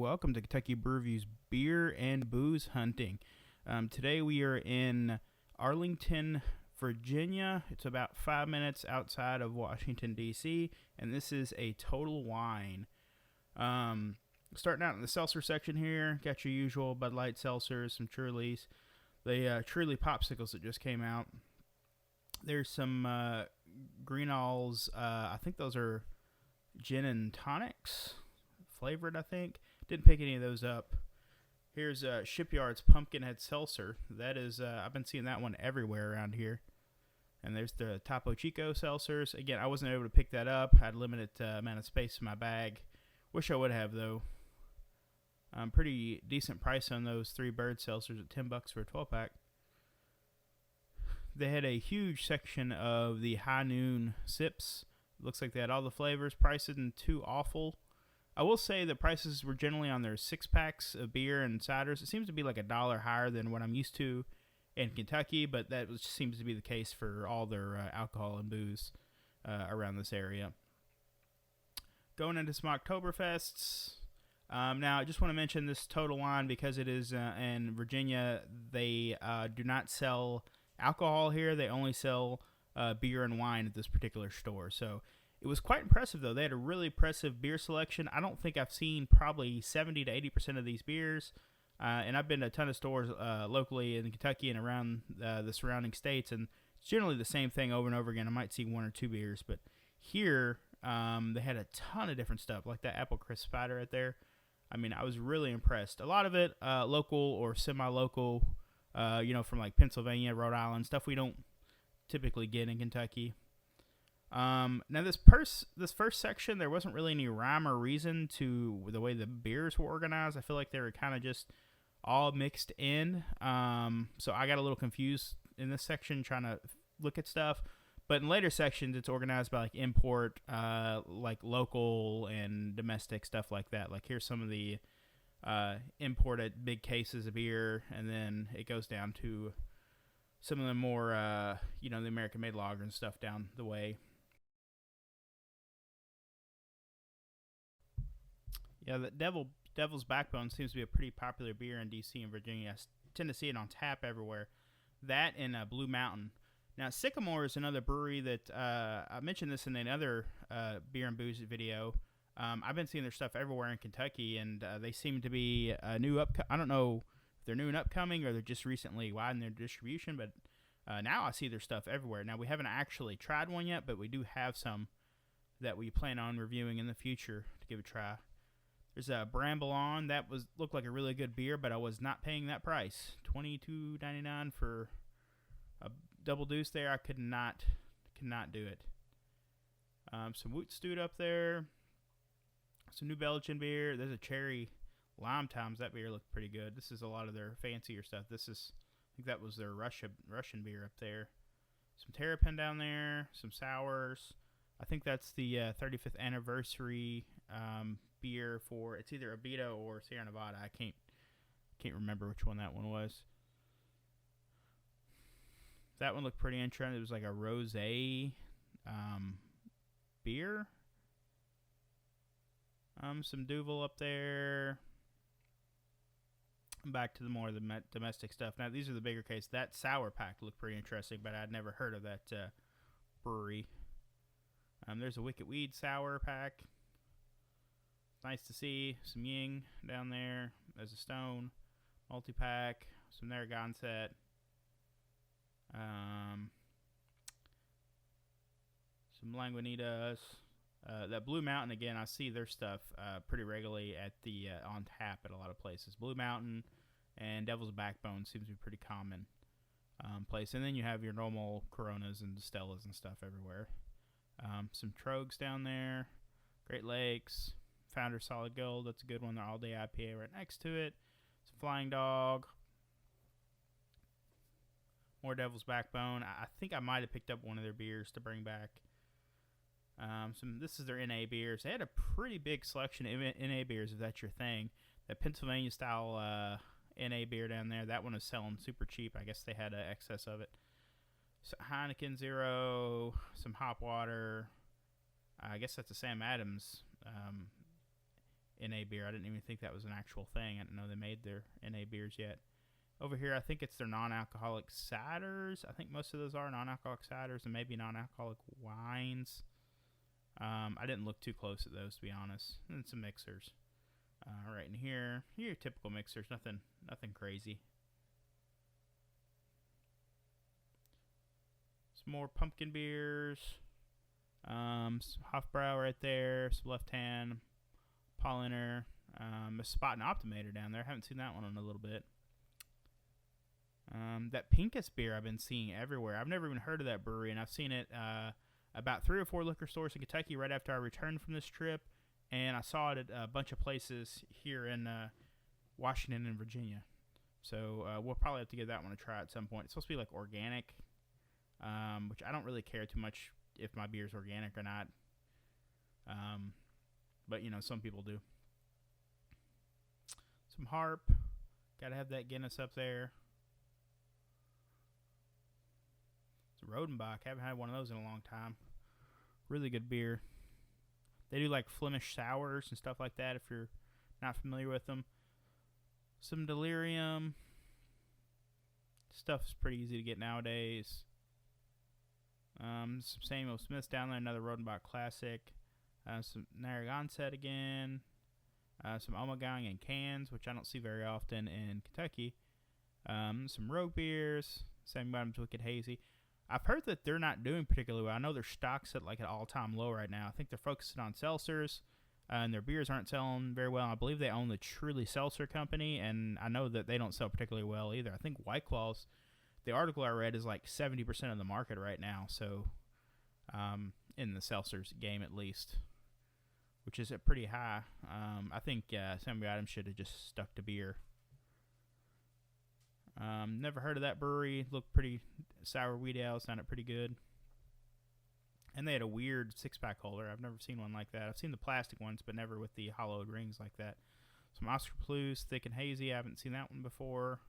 welcome to Kentucky BrewReview's Beer and Booze Hunting. Today we are in Arlington, Virginia. It's about 5 minutes outside of Washington, D.C., and this is a Total Wine. Starting out in the seltzer section here, got your usual Bud Light seltzers, some Trulies, the Truly Popsicles that just came out. There's some Green Alls, I think those are gin and tonics, flavored, I think. Didn't pick any of those up. Here's Shipyard's Pumpkinhead Seltzer. That is, I've been seeing that one everywhere around here. And there's the Topo Chico seltzers. Again, I wasn't able to pick that up. I had limited amount of space in my bag. Wish I would have, though. Pretty decent price on those 3 bird seltzers at $10 for a 12-pack. They had a huge section of the High Noon sips. Looks like they had all the flavors. Price isn't too awful. I will say the prices were generally on their 6-packs of beer and ciders. It seems to be like $1 higher than what I'm used to in Kentucky, but that seems to be the case for all their alcohol and booze around this area. Going into some Oktoberfests. Now, I just want to mention this Total Wine because it is in Virginia. They do not sell alcohol here. They only sell beer and wine at this particular store. So it was quite impressive, though. They had a really impressive beer selection. I don't think I've seen probably 70 to 80% of these beers. And I've been to a ton of stores locally in Kentucky and around the surrounding states, and it's generally the same thing over and over again. I might see 1 or 2 beers, but here they had a ton of different stuff, like that Apple Crisp Spider right there. I mean, I was really impressed. A lot of it local or semi-local, from like Pennsylvania, Rhode Island, stuff we don't typically get in Kentucky. Now this first section, there wasn't really any rhyme or reason to the way the beers were organized. I feel like they were kind of just all mixed in. So I got a little confused in this section trying to look at stuff. But in later sections, it's organized by like import, like local and domestic stuff like that. Like here's some of the imported big cases of beer, and then it goes down to some of the more, the American-made lager and stuff down the way. Yeah, the Devil's Backbone seems to be a pretty popular beer in D.C. and Virginia. I tend to see it on tap everywhere. That and Blue Mountain. Now, Sycamore is another brewery that I mentioned this in another beer and booze video. I've been seeing their stuff everywhere in Kentucky, and they seem to be new up. I don't know if they're new and upcoming or they're just recently widened their distribution, but now I see their stuff everywhere. Now, we haven't actually tried one yet, but we do have some that we plan on reviewing in the future to give a try. There's a Bramble On. That looked like a really good beer, but I was not paying that price. $22.99 for a double deuce there. I could not do it. Some Woot Stewed up there. Some New Belgian beer. There's a Cherry Lime Times. That beer looked pretty good. This is a lot of their fancier stuff. I think that was their Russian beer up there. Some Terrapin down there. Some sours. I think that's the 35th anniversary beer for, it's either Abita or Sierra Nevada. I can't remember which one that one was. That one looked pretty interesting. It was like a rosé beer. Some Duvel up there. Back to the more of the domestic stuff. Now, these are the bigger case. That Sour Pack looked pretty interesting, but I'd never heard of that brewery. There's a Wicked Weed Sour Pack. Nice to see. Some Ying down there. There's a Stone multi-pack. Some Narragansett. Some Lagunitas. That Blue Mountain, again, I see their stuff pretty regularly at the on tap at a lot of places. Blue Mountain and Devil's Backbone seems to be pretty common place. And then you have your normal Coronas and Stellas and stuff everywhere. Some Trogs down there. Great Lakes. Founder Solid Gold. That's a good one. The All Day IPA right next to it. Some Flying Dog. More Devil's Backbone. I think I might have picked up one of their beers to bring back. This is their NA beers. They had a pretty big selection of NA beers, if that's your thing. That Pennsylvania style NA beer down there, that one is selling super cheap. I guess they had an excess of it. So Heineken Zero, some Hop Water. I guess that's a Sam Adams NA beer. I didn't even think that was an actual thing. I didn't know they made their NA beers yet. Over here, I think it's their non-alcoholic ciders. I think most of those are non-alcoholic ciders and maybe non-alcoholic wines. I didn't look too close at those, to be honest. And some mixers. Right in here, your typical mixers, nothing crazy. Some more pumpkin beers. Some Hofbrau right there. Some Left Hand. Paulaner. A Spot and Optimator down there. Haven't seen that one in a little bit. That Pinkus beer I've been seeing everywhere. I've never even heard of that brewery, and I've seen it about 3 or 4 liquor stores in Kentucky right after I returned from this trip, and I saw it at a bunch of places here in Washington and Virginia. So we'll probably have to give that one a try at some point. It's supposed to be like organic, which I don't really care too much if my beer is organic or not. But, you know, some people do. Some Harp. Got to have that Guinness up there. Some Rodenbach. Haven't had one of those in a long time. Really good beer. They do like Flemish sours and stuff like that if you're not familiar with them. Some Delirium. Stuff's pretty easy to get nowadays. Some Samuel Smith's down there. Another Rodenbach classic. Some Narragansett again. Some Omegang in cans, which I don't see very often in Kentucky. Some Rogue beers. Sammy Bottom's Wicked Hazy. I've heard that they're not doing particularly well. I know their stock's at like an all-time low right now. I think they're focusing on seltzers, and their beers aren't selling very well. I believe they own the Truly Seltzer Company, and I know that they don't sell particularly well either. I think White Claws, the article I read, is like 70% of the market right now, so in the seltzers game at least, which is pretty high. I think Sammy Bottom should have just stuck to beer. Never heard of that brewery. Looked pretty sour wheat ale. Sounded pretty good. And they had a weird 6-pack holder. I've never seen one like that. I've seen the plastic ones, but never with the hollowed rings like that. Some Oscar Plus, thick and hazy. I haven't seen that one before.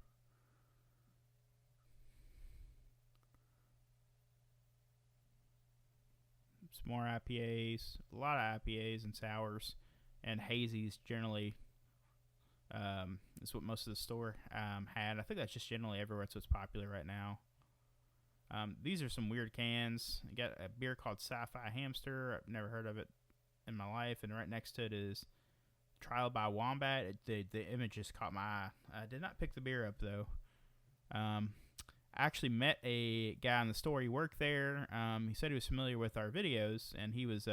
Some more IPAs. A lot of IPAs and sours. And hazies generally. Is what most of the store had. I think that's just generally everywhere. It's what's popular right now. These are some weird cans. You got a beer called Sci-Fi Hamster. I've never heard of it in my life. And right next to it is Trial by Wombat. The image just caught my eye. I did not pick the beer up, though. I actually met a guy in the store. He worked there. He said he was familiar with our videos, and he was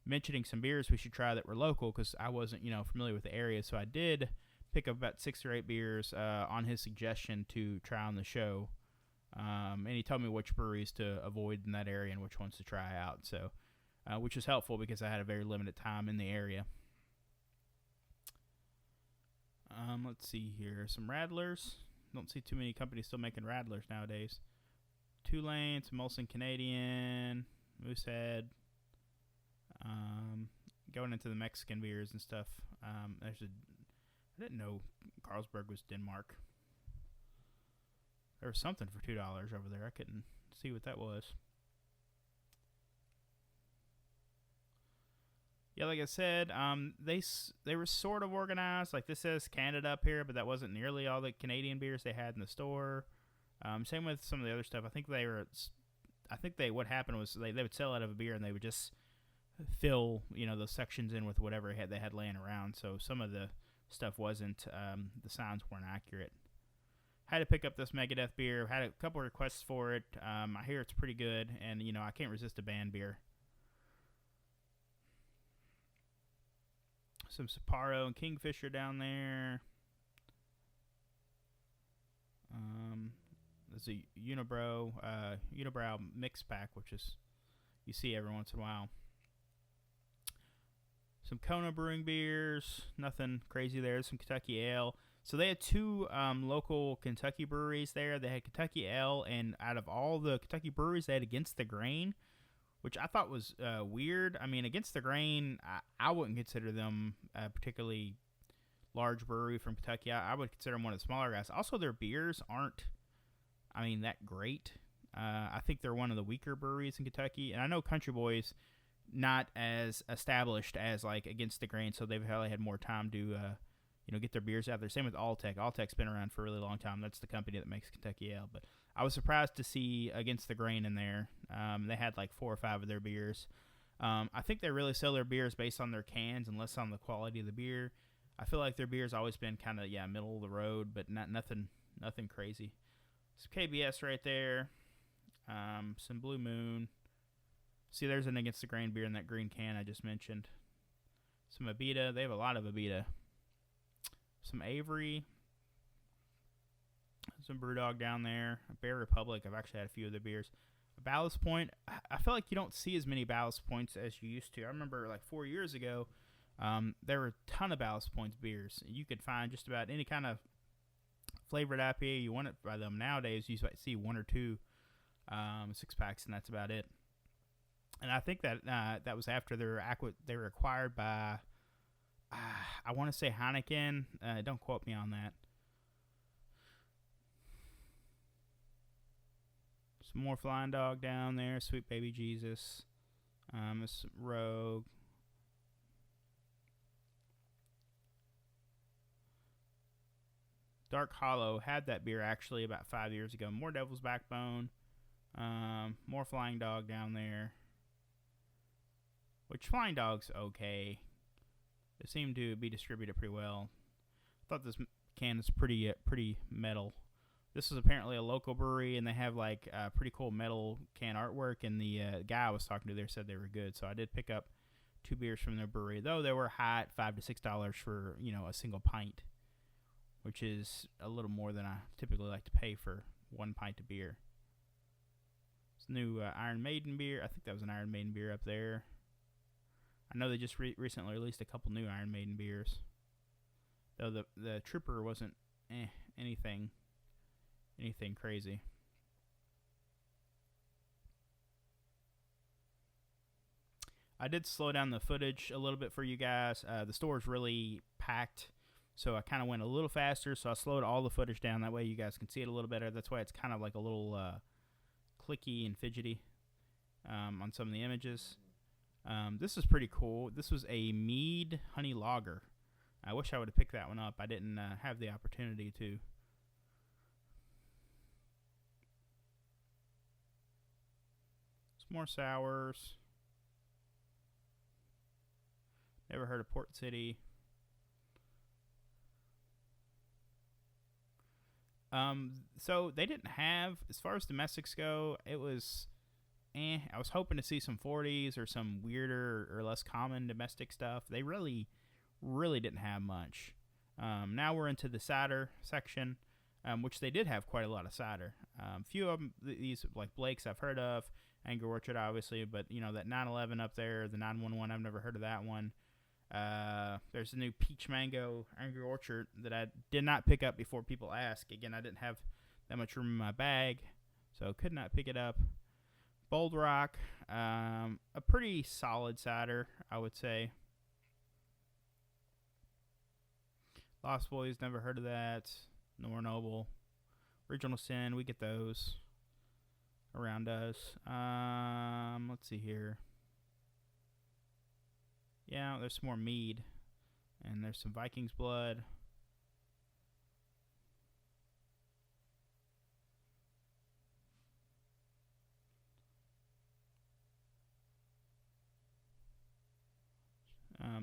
mentioning some beers we should try that were local because I wasn't, familiar with the area. So I did pick up about 6 or 8 beers on his suggestion to try on the show. And he told me which breweries to avoid in that area and which ones to try out. So, which was helpful because I had a very limited time in the area. Let's see here. Some Radlers. Don't see too many companies still making Radlers nowadays. Tulane, some Molson Canadian, Moosehead. Going into the Mexican beers and stuff. I didn't know Carlsberg was Denmark. There was something for $2 over there. I couldn't see what that was. Yeah, like I said, they were sort of organized. Like this says Canada up here, but that wasn't nearly all the Canadian beers they had in the store. Same with some of the other stuff. What happened was they would sell out of a beer and they would just fill those sections in with whatever they had laying around. So some of the stuff wasn't, the signs weren't accurate. Had to pick up this Megadeth beer. Had a couple requests for it. I hear it's pretty good, and I can't resist a band beer. Some Sapporo and Kingfisher down there. There's a Unibrow mix pack, which is you see every once in a while. Some Kona Brewing beers, nothing crazy there. Some Kentucky Ale. So they had 2 local Kentucky breweries there. They had Kentucky Ale, and out of all the Kentucky breweries, they had Against the Grain, which I thought was weird. I mean, Against the Grain, I wouldn't consider them a particularly large brewery from Kentucky. I would consider them one of the smaller guys. Also, their beers aren't, that great. I think they're one of the weaker breweries in Kentucky. And I know Country Boys not as established as like Against the Grain, so they've probably had more time to get their beers out there. Same with Alltech. Alltech's been around for a really long time. That's the company that makes Kentucky Ale. But I was surprised to see Against the Grain in there. They had like 4 or 5 of their beers. I think they really sell their beers based on their cans and less on the quality of the beer. I feel like their beer's always been kind of middle of the road, but nothing crazy. Some KBS right there. Some Blue Moon. See, there's an Against the Grain beer in that green can I just mentioned. Some Abita. They have a lot of Abita. Some Avery. Some Brewdog down there. Bear Republic. I've actually had a few of the beers. Ballast Point. I feel like you don't see as many Ballast Points as you used to. I remember like 4 years ago, there were a ton of Ballast Points beers. You could find just about any kind of flavored IPA you wanted by them. Nowadays, you might see 1 or 2 6-packs, and that's about it. And I think that that was after they were acquired by, I want to say Heineken. Don't quote me on that. Some more Flying Dog down there. Sweet Baby Jesus. This Rogue. Dark Hollow had that beer actually about 5 years ago. More Devil's Backbone. More Flying Dog down there. Which Flying Dog's okay. They seem to be distributed pretty well. I thought this can is pretty metal. This is apparently a local brewery, and they have like pretty cool metal can artwork. And the guy I was talking to there said they were good, so I did pick up 2 beers from their brewery. Though they were high at $5 to $6 for a single pint, which is a little more than I typically like to pay for 1 pint of beer. It's new Iron Maiden beer. I think that was an Iron Maiden beer up there. I know they just recently released a couple new Iron Maiden beers. Though the Trooper wasn't anything crazy. I did slow down the footage a little bit for you guys. The store's really packed, so I kind of went a little faster, so I slowed all the footage down. That way you guys can see it a little better. That's why it's kind of like a little clicky and fidgety on some of the images. This is pretty cool. This was a mead honey lager. I wish I would have picked that one up. I didn't have the opportunity to. Some more sours. Never heard of Port City. So they didn't have, as far as domestics go, it was I was hoping to see some 40s or some weirder or less common domestic stuff. They really didn't have much. Now we're into the cider section, which they did have quite a lot of cider. Few of them, these like Blake's I've heard of, Angry Orchard obviously, but that 911 up there, the 911, I've never heard of that one. There's a new Peach Mango Angry Orchard that I did not pick up before people ask. Again, I didn't have that much room in my bag, so could not pick it up. Bold Rock, a pretty solid cider, I would say. Lost Boys, never heard of that. Nor Noble. Original Sin, we get those around us. Let's see here. Yeah, there's some more mead. And there's some Viking's Blood.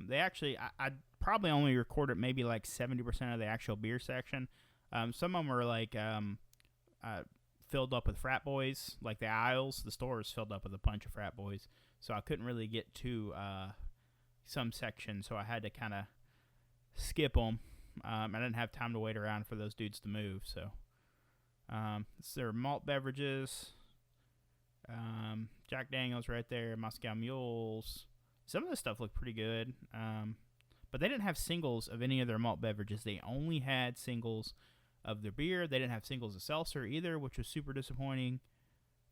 They actually, I probably only recorded maybe like 70% of the actual beer section. Some of them are like filled up with frat boys, like the aisles. The store is filled up with a bunch of frat boys, so I couldn't really get to some sections, so I had to kind of skip them. I didn't have time to wait around for those dudes to move, so this is their malt beverages. Jack Daniels right there, Moscow Mules. Some of this stuff looked pretty good, but they didn't have singles of any of their malt beverages. They only had singles of their beer. They didn't have singles of seltzer either, which was super disappointing.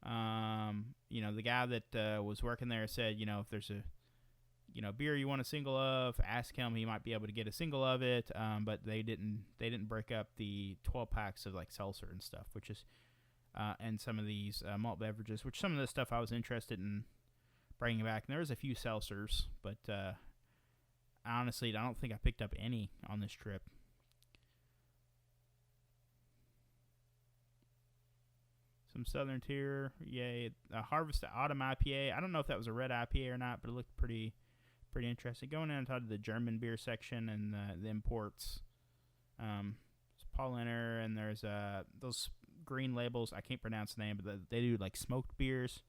The guy that was working there said, if there's a beer you want a single of, ask him. He might be able to get a single of it, but they didn't break up the 12 packs of like seltzer and stuff, which is and some of these malt beverages, which some of the stuff I was interested in bringing it back. And there was a few seltzers, but honestly, I don't think I picked up any on this trip. Some Southern Tier, yay. Harvest Autumn IPA. I don't know if that was a red IPA or not, but it looked pretty interesting. Going into the German beer section and the imports. It's Paulaner, and there's those green labels. I can't pronounce the name, but they do like smoked beers,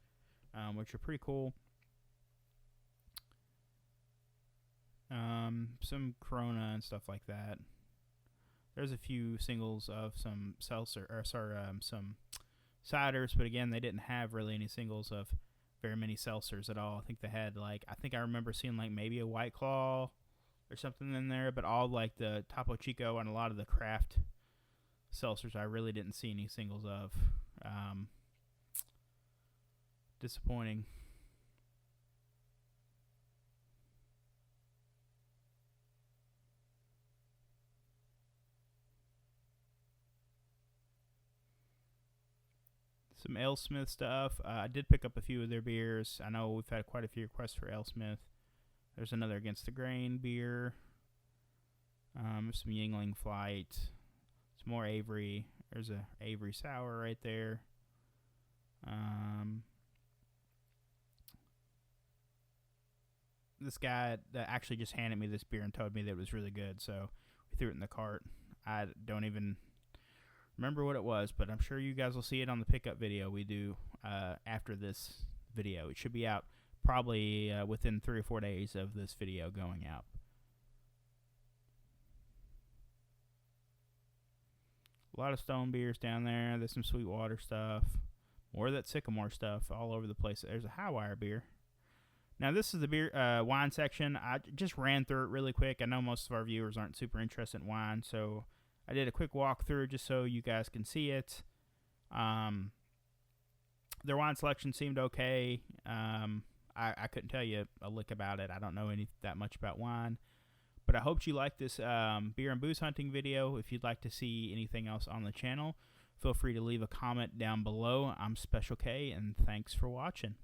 which are pretty cool. Some Corona and stuff like that. There's a few singles of some some ciders, but again, they didn't have really any singles of very many seltzers at all. I think they had I remember seeing maybe a White Claw or something in there, but all the Topo Chico and a lot of the craft seltzers, I really didn't see any singles of. Disappointing. Some AleSmith stuff. I did pick up a few of their beers. I know we've had quite a few requests for AleSmith. There's another Against the Grain beer. Some Yingling Flight. Some more Avery. There's a Avery Sour right there. This guy that actually just handed me this beer and told me that it was really good, so we threw it in the cart. I don't even remember what it was, but I'm sure you guys will see it on the pickup video we do after this video. It should be out probably within 3 or 4 days of this video going out. A lot of Stone beers down there. There's some Sweetwater stuff. More of that Sycamore stuff all over the place. There's a Highwire beer. Now, this is the beer wine section. I just ran through it really quick. I know most of our viewers aren't super interested in wine, so I did a quick walkthrough just so you guys can see it. Their wine selection seemed okay. I couldn't tell you a lick about it. I don't know that much about wine. But I hope you liked this beer and booze hunting video. If you'd like to see anything else on the channel, feel free to leave a comment down below. I'm Special K, and thanks for watching.